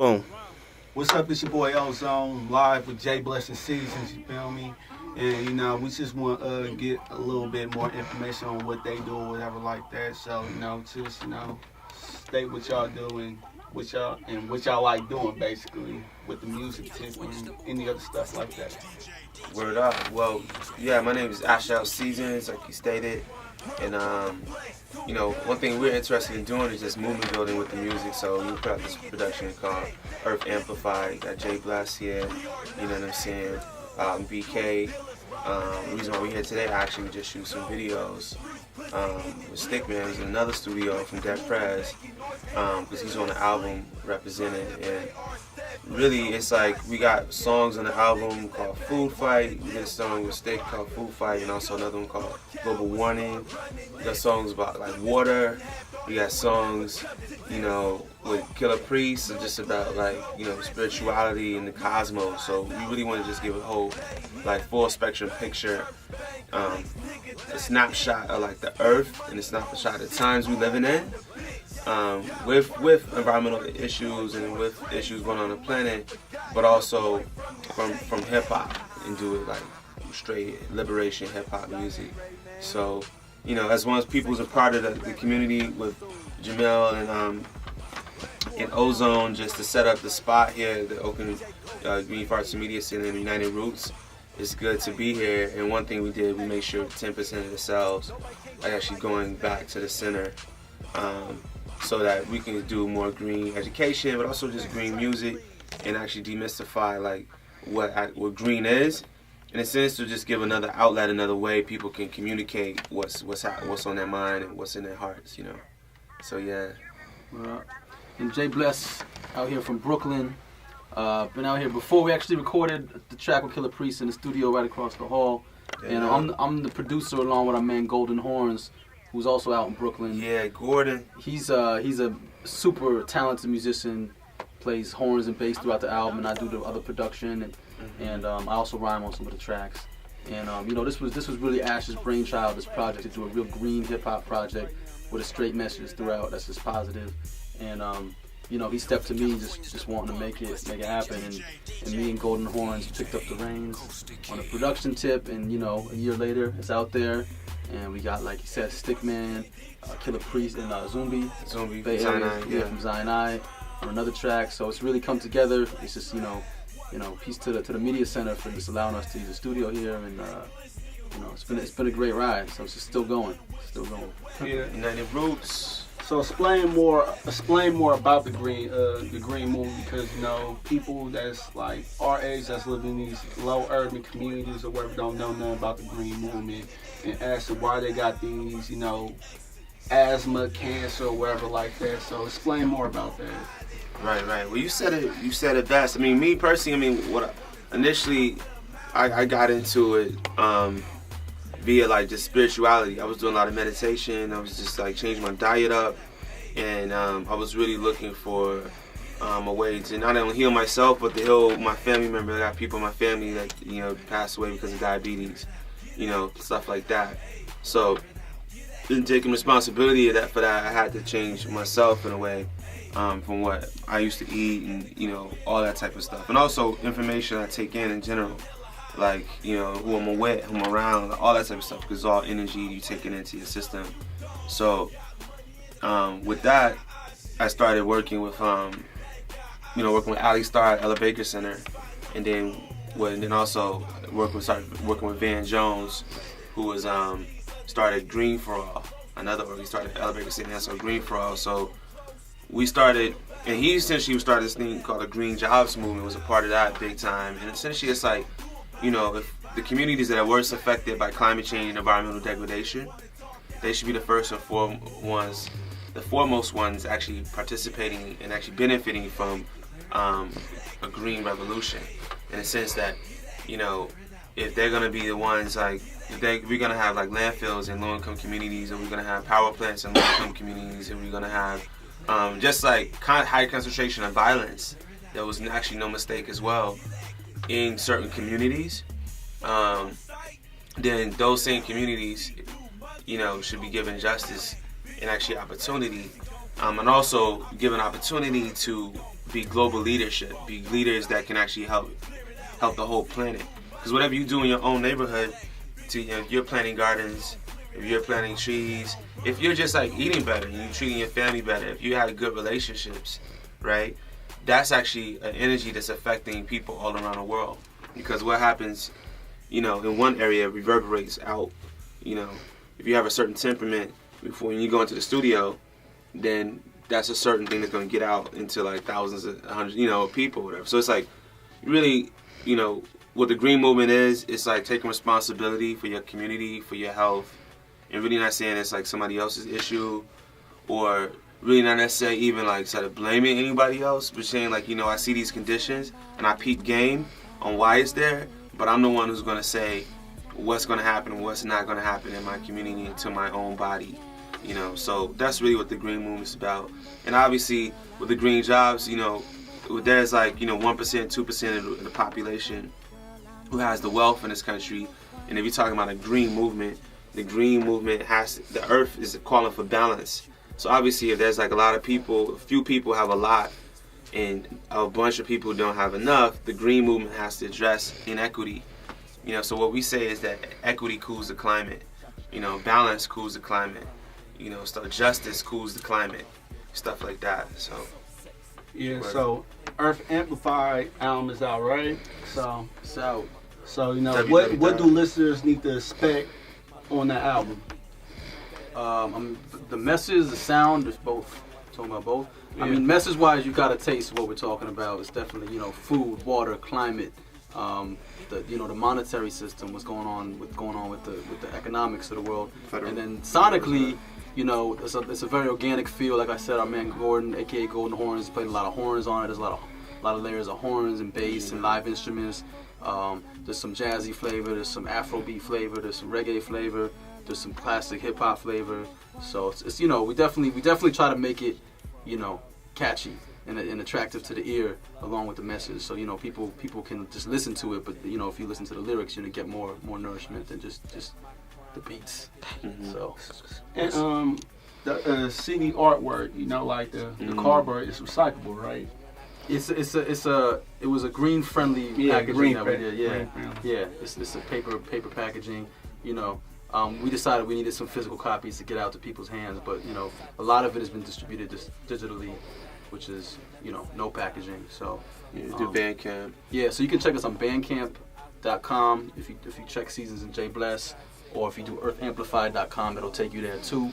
Boom. What's up? It's your boy Ozone, live with J.Bless and Seasunz, you feel me? And, we just want to get a little bit more information on what they do or whatever like that. So, just, state what y'all do and what y'all like doing, basically, with the music tip and any other stuff like that. Word up. Well, yeah, my name is J.Bless, like you stated. And, one thing we're interested in doing is just movement building with the music. So we put out this production called Earth Amplified. Got J.Bless here, you know what I'm saying? BK. The reason why we're here today, actually, we just shoot some videos with Stickman, who's in another studio from Dead Prez, because he's on the album represented. And really, it's like we got songs on the album called Food Fight. We did a song with Stick called Food Fight, and also another one called Global Warning. We got songs about like water. We got songs, with Killer Priest, and just about like, spirituality and the cosmos. So we really want to just give a whole, like, full spectrum picture, a snapshot of like the earth and a snapshot of the times we living in, with environmental issues and with issues going on the planet, but also from hip hop, and do it like straight liberation hip hop music. So, as long as people's a part of the community with Jamel and Ozone, just to set up the spot here at the Oakland Community Arts and Media Center in United Roots, it's good to be here. And one thing we did, we made sure 10% of the sales are actually going back to the center, so that we can do more green education, but also just green music, and actually demystify like what green is, in a sense, to just give another outlet, another way people can communicate what's on their mind and what's in their hearts, So yeah. And J.Bless out here from Brooklyn. Been out here before. We actually recorded the track with Killer Priest in the studio right across the hall. And I'm the producer along with our man Golden Horns, who's also out in Brooklyn. Yeah, Gordon. He's a super talented musician, plays horns and bass throughout the album, and I do the other production, and I also rhyme on some of the tracks. And this was really Ash's brainchild, this project, to do a real green hip hop project with a straight message throughout that's just positive. And he stepped to me just wanting to make it happen, and me and Golden Horns picked up the reins on the production tip, and a year later it's out there, and we got, like you said, Stickman, Killer Priest, and Zumbi Bay Area, from Zion I on another track. So it's really come together. It's just peace to the media center for just allowing us to use the studio here, and it's been a great ride. So it's just still going. Yeah. United Roots. So explain more about the green movement, because people that's like our age, that's living in these low urban communities or whatever, don't know nothing about the green movement, and ask why they got these asthma, cancer, or whatever like that. So explain more about that. Right. Well, you said it best. I mean, me personally, initially I got into it via like just spirituality. I was doing a lot of meditation. I was just like changing my diet up, and I was really looking for a way to not only heal myself, but to heal my family member. I got people in my family that passed away because of diabetes, stuff like that. So in taking responsibility for that, I had to change myself in a way, from what I used to eat, and all that type of stuff, and also information I take in general. Like, who I'm with, who I'm around, all that type of stuff, because it's all energy you taking into your system. So, with that, I started working with, working with Ali Starr at Ella Baker Center, and then also started working with Van Jones, who was started Green for All, he started Ella Baker Center, and so Green for All. So we started, and he essentially started this thing called the Green Jobs Movement, was a part of that big time, and essentially it's like, if the communities that are worst affected by climate change and environmental degradation, they should be the foremost ones actually participating and actually benefiting from a green revolution. In the sense that, if they're gonna be the ones, like, we're gonna have like landfills in low-income communities, and we're gonna have power plants in low-income communities, and we're gonna have just like high concentration of violence. There was actually no mistake as well in certain communities, then those same communities, should be given justice and actually opportunity and also give an opportunity to be global leadership, be leaders that can actually help the whole planet. Because whatever you do in your own neighborhood, if you're planting gardens, if you're planting trees, if you're just like eating better, and you're treating your family better, if you have good relationships, right? That's actually an energy that's affecting people all around the world. Because what happens, in one area reverberates out. If you have a certain temperament, when you go into the studio, then that's a certain thing that's going to get out into like thousands of hundreds, of people, whatever. So it's like really, what the green movement is, it's like taking responsibility for your community, for your health, and really not saying it's like somebody else's issue, or really not necessarily even like sort of blaming anybody else, but saying like, I see these conditions and I peep game on why it's there, but I'm the one who's going to say what's going to happen and what's not going to happen in my community and to my own body. So that's really what the green movement is about. And obviously with the green jobs, there's like 1%, 2% of the population who has the wealth in this country. And if you're talking about a green movement, the green movement the earth is calling for balance. So obviously if there's like a few people have a lot and a bunch of people don't have enough, the green movement has to address inequity. So what we say is that equity cools the climate, balance cools the climate, so justice cools the climate, stuff like that. So yeah, so Earth Amplified album is out, right? So It's out. So what do listeners need to expect on the album? The message, the sound, is both. Talking about both. Yeah. I mean, message-wise, you got a taste of what we're talking about. It's definitely, food, water, climate, the monetary system, what's going on with the economics of the world, and then sonically, it's a very organic feel. Like I said, our man Gordon, aka Golden Horns, played a lot of horns on it. There's a lot of layers of horns and bass and live instruments. There's some jazzy flavor, there's some Afrobeat flavor, there's some reggae flavor, there's some classic hip hop flavor. So it's we definitely try to make it, catchy and attractive to the ear, along with the message. So people can just listen to it, but if you listen to the lyrics, you're gonna get more nourishment than just the beats. Mm-hmm. So and the CD artwork, like the cardboard is recyclable, right? It was a green friendly packaging green that we did. Yeah. It's a paper packaging. We decided we needed some physical copies to get out to people's hands, but a lot of it has been distributed just digitally, which is no packaging. So do Bandcamp. Yeah, so you can check us on Bandcamp.com if you check Seasunz and J.Bless, or if you do earthamplified.com, it'll take you there too.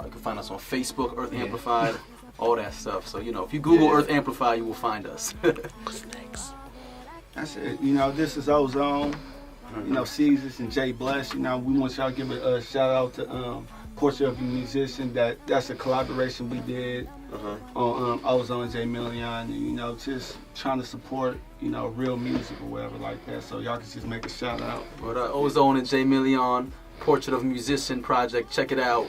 You can find us on Facebook, Earth Amplified, all that stuff. So if you Google Earth Amplified, you will find us. That's it. This is Ozone. Seasunz and J.Bless. We want y'all to give a shout out to Portrait of a Musician. That's a collaboration we did on Ozone and J.Milli-on. Just trying to support real music or whatever like that. So y'all can just make a shout out. But Ozone and J.Milli-on, Portrait of a Musician project. Check it out.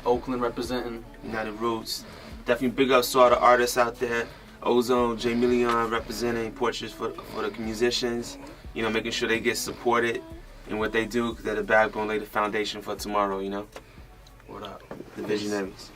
Oakland representing. United Roots. Definitely big ups to all the artists out there. Ozone, J.Milli-on representing Portraits for the musicians. Making sure they get supported in what they do, because they're the backbone, lay the foundation for tomorrow, What up? The visionaries.